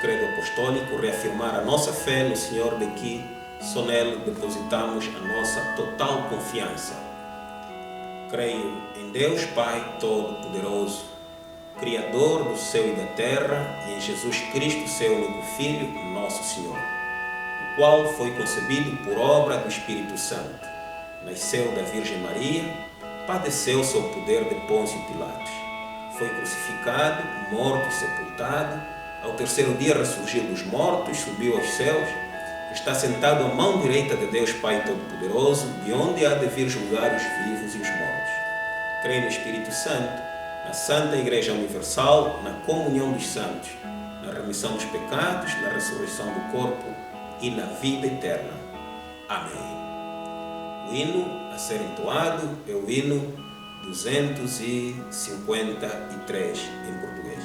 credo apostólico, reafirmar a nossa fé no Senhor, de que só nele depositamos a nossa total confiança. Creio em Deus Pai Todo-Poderoso, Criador do céu e da terra, e em Jesus Cristo, seu único Filho, nosso Senhor, o qual foi concebido por obra do Espírito Santo. Nasceu da Virgem Maria, padeceu sob o poder de Pôncio Pilatos. Foi crucificado, morto e sepultado. Ao terceiro dia ressurgiu dos mortos, subiu aos céus, está sentado à mão direita de Deus Pai Todo-Poderoso, de onde há de vir julgar os vivos e os mortos. Creio no Espírito Santo, na Santa Igreja Universal, na comunhão dos santos, na remissão dos pecados, na ressurreição do corpo e na vida eterna. Amém. O hino a ser entoado é o hino 253 em português.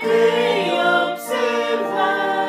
Creio observar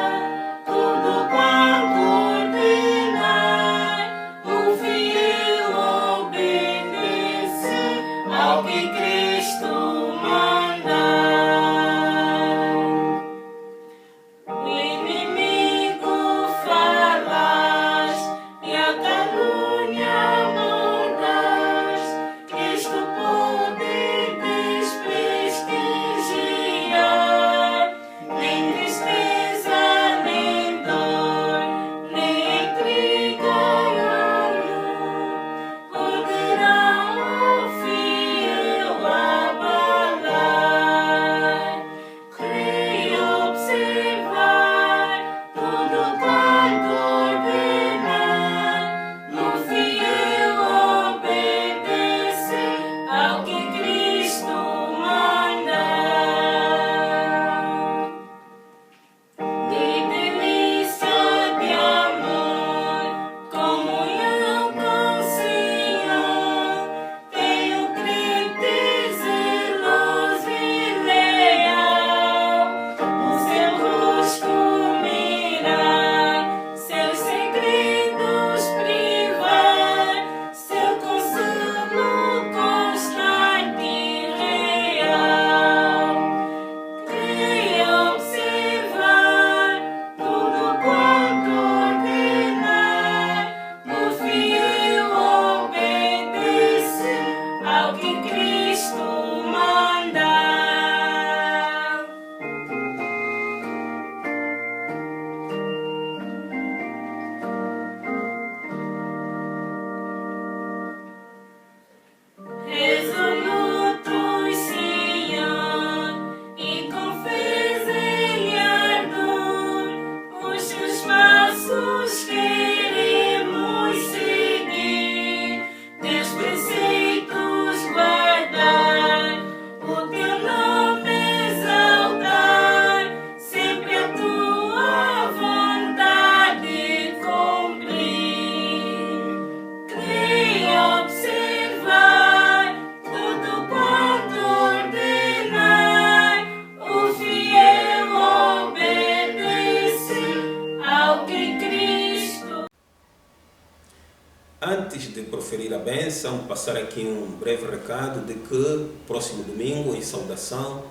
Antes de proferir a bênção, passar aqui um breve recado de que próximo domingo, em saudação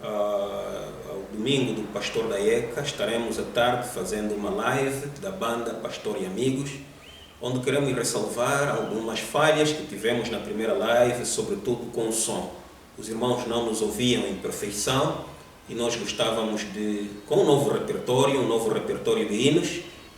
ao domingo do Pastor da ECA, estaremos à tarde fazendo uma live da banda Pastor e Amigos, onde queremos ressalvar algumas falhas que tivemos na primeira live, sobretudo com o som. Os irmãos não nos ouviam em perfeição e nós gostávamos de, com um novo repertório de hinos,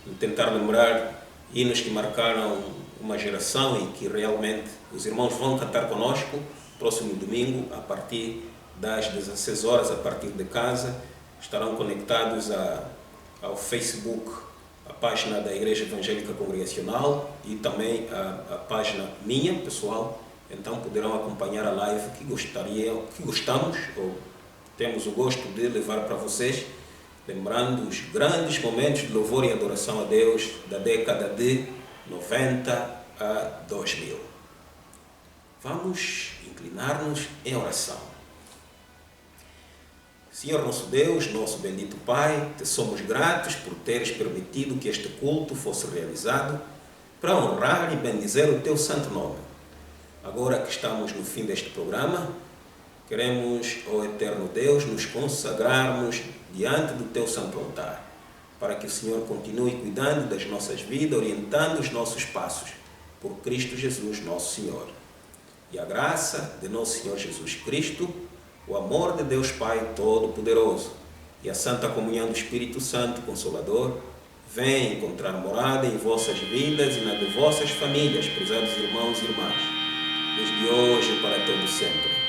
de tentar lembrar hinos que marcaram uma geração e que realmente os irmãos vão cantar conosco próximo domingo, a partir das 16 horas, a partir de casa. Estarão conectados ao Facebook, a página da Igreja Evangélica Congregacional e também a página minha, pessoal. Então poderão acompanhar a live que gostamos, ou temos o gosto de levar para vocês, lembrando os grandes momentos de louvor e adoração a Deus da década de 90 a 2000. Vamos inclinar-nos em oração. Senhor nosso Deus, nosso bendito Pai, te somos gratos por teres permitido que este culto fosse realizado para honrar e bendizer o teu santo nome. Agora que estamos no fim deste programa, queremos, ó eterno Deus, nos consagrarmos diante do teu santo altar, para que o Senhor continue cuidando das nossas vidas, orientando os nossos passos, por Cristo Jesus, nosso Senhor. E a graça de nosso Senhor Jesus Cristo, o amor de Deus Pai Todo-Poderoso e a santa comunhão do Espírito Santo Consolador, venha encontrar morada em vossas vidas e na de vossas famílias, prezados irmãos e irmãs, desde hoje e para todo sempre.